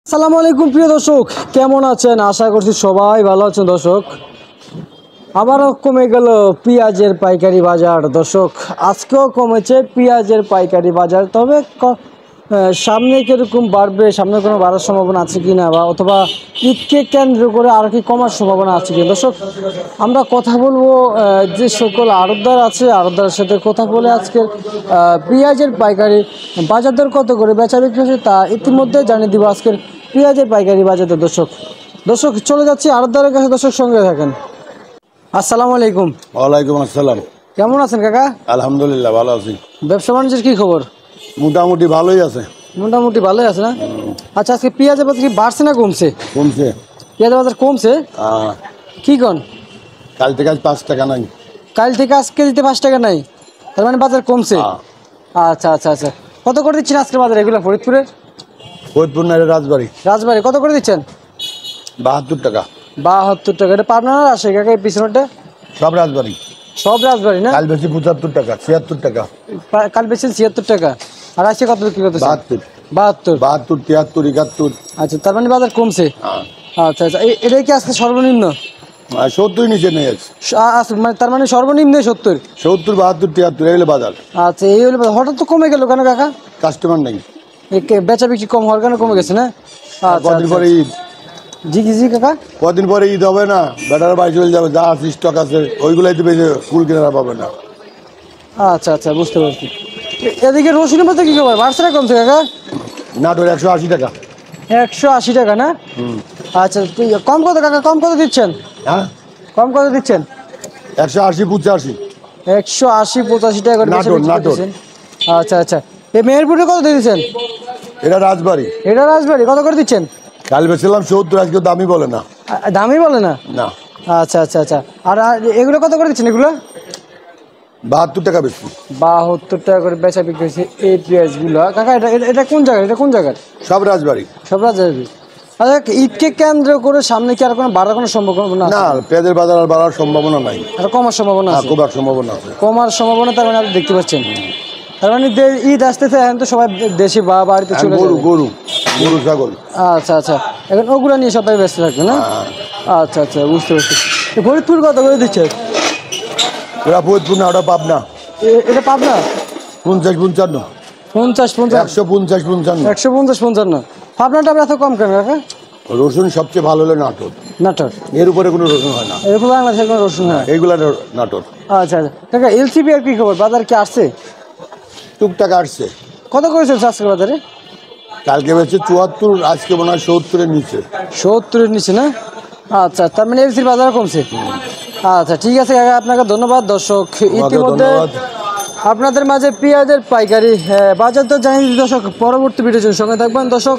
আসসালামু আলাইকুম প্রিয় দর্শক, কেমন আছেন? আশা করছি সবাই ভালো আছেন। দর্শক, আবারও কমে গেল পেঁয়াজের পাইকারি বাজার। দর্শক, আজকেও কমেছে পেঁয়াজের পাইকারি বাজার। তবে সামনে কীরকম বাড়বে, সামনে কোনো বাড়ার সম্ভাবনা আছে কি না, বা অথবা ঈদকে কেন্দ্র করে আর কি কমার সম্ভাবনা আছে কি? দর্শক, আমরা কথা বলবো যে সকল আড়তদার আছে, আড়তদারের সাথে কথা বলে আজকের পেঁয়াজের পাইকারি বাজার দর কত করে বেচা বিক্রি হচ্ছে তা ইতিমধ্যে জানিয়ে দিব আজকের পেঁয়াজের পাইকারি বাজার দর। দর্শক চলে যাচ্ছি আড়তদারের কাছে। দর্শক সঙ্গে থাকেন। আসসালামু আলাইকুম। ওয়ালাইকুম আসসালাম। কেমন আছেন কাকা? আলহামদুলিল্লাহ ভালো আছি। ব্যবসা বাণিজ্যের কি খবর? মোটামুটি ভালোই আছে। মোটামুটি ভালোই আছে না? আচ্ছা, আজকে পেঁয়াজের বাজার কি বাড়ছে না কমছে? কমছে। পেঁয়াজের বাজার কমছে? কি কন? কাল থেকে আজ 5 টাকা নাই। কাল থেকে আজকে দিতে 5 টাকা নাই, তার মানে বাজার কমছে। আচ্ছা আচ্ছা আচ্ছা, কত করে দিচ্ছেন আজকের বাজার এগুলো? ফরিদপুরের? ফরিদপুর না, রাজবাড়ি। রাজবাড়ি কত করে দিচ্ছেন? 72 টাকা। 72 টাকা। এটা পাবনা না আসে কাকা? এই পিছনটা সব রাজবাড়ি। সব রাজবাড়ি না? কাল বেশি 75 টাকা, 76 টাকা। কাল বেচছেন 76 টাকা, আর আজকে কত বিক্রি করতেছেন? 72 72 72 73 71। আচ্ছা, তার মানে বাজার কমছে। আচ্ছা আচ্ছা, এটাই কি আজকে সর্বনিম্ন? 70 নিচে নেই আছে। মানে তার মানে সর্বনিম্ন 70? 70 72 73 এগুলো বাজার। আচ্ছা, এই হলো হঠাৎ তো কমে গেল কেন কাকা? কাস্টমার নেই। বেচা বিক্রি কম হওয়ার কারণে কমে গেছে না? আচ্ছা, কদিন পরে ঈদ। জি জি কাকা, কদিন পরে ঈদ হবে না, বেটার বাড়ি চলে যাবে, যা আছে স্টক আছে ওইগুলাই দিবে, যে ফুল কেনারা পাবে না। আচ্ছা আচ্ছা, বুঝতে পারছি। এদিকে রসুনের মধ্যে কি খবর, বাড়ছে না কমছে কাকা? নাটোর 180 টাকা। 180 টাকা না? আচ্ছা, কম কত কাকা? কম কত দিচ্ছেন? হ্যাঁ, কম কত দিচ্ছেন? 180 85। 180 85 টাকা করে নাটোর, নাটোর। আচ্ছা আচ্ছা, এই মেহেরপুরে কত দিয়ে দিচ্ছেন? এটা রাজবাড়ি। এটা রাজবাড়ি কত করে দিচ্ছেন? কাল বেছিলাম 70, আজকে দামই বলে না। দামই বলে না? না। আচ্ছা আচ্ছা আচ্ছা, আর এগুলো কত করে দিচ্ছেন এগুলো? 72 টাকা বেশি। 72 টাকা করে বেচা বিক্রি হয়েছে এই পেঁয়াজগুলো। কাকা এটা কোন জায়গায়? এটা কোন জায়গার? সব রাজবাড়ি। সব রাজবাড়ি। আচ্ছা, ঈদকে কেন্দ্র করে সামনে কি আর কোনো বাড়ার কোনো সম্ভাবনা আছে? না, পেঁয়াজের বাজার আর বাড়ার সম্ভাবনা নাই। আর কমার সম্ভাবনা আছে? খুব সম্ভাবনা আছে। কমার সম্ভাবনা, তার মানে আপনি দেখতে পাচ্ছেন। তার মানে ঈদ আসতেছে, এখন তো সবাই দেশে বা বাড়িতে চলে যাবে। গরু ছাগল। আচ্ছা আচ্ছা, এখন ওগুলো নিয়ে সবাই ব্যস্ত থাকবে না? আচ্ছা আচ্ছা, বুঝতে পারছি। ফরিদপুর কত করে দিচ্ছে? ওরা ফরিদপুর না, ওটা পাবনা। এটা পাবনা? 50 55। 50 50 150 55। 150 55। পাবনাটা এত কম কেন কাকা? রসুন সবচেয়ে ভালো হলো নাটোর। নাটোর? এর উপরে কোনো রসুন হয় না। এরপর বাংলাদেশের কোনো রসুন হয়? এইগুলা নাটোর। আচ্ছা আচ্ছা কাকা, এলসিবি আর কি খবর? বাজার কি আসছে? টুকটাক আসছে। কত করেছে আজকের বাজারে? কালকে বেছে 74, আজকে মনে হয় 70-এর নিচে। 70-এর নিচে না? আচ্ছা, তার মানে এলসির বাজার কমছে। আচ্ছা ঠিক আছে কাকা, আপনাকে ধন্যবাদ। দর্শক, ইতিমধ্যে আপনাদের মাঝে পেঁয়াজের পাইকারি বাজার দর জানিয়ে দিই। দর্শক, পরবর্তী ভিডিওর সঙ্গে থাকবেন। দর্শক।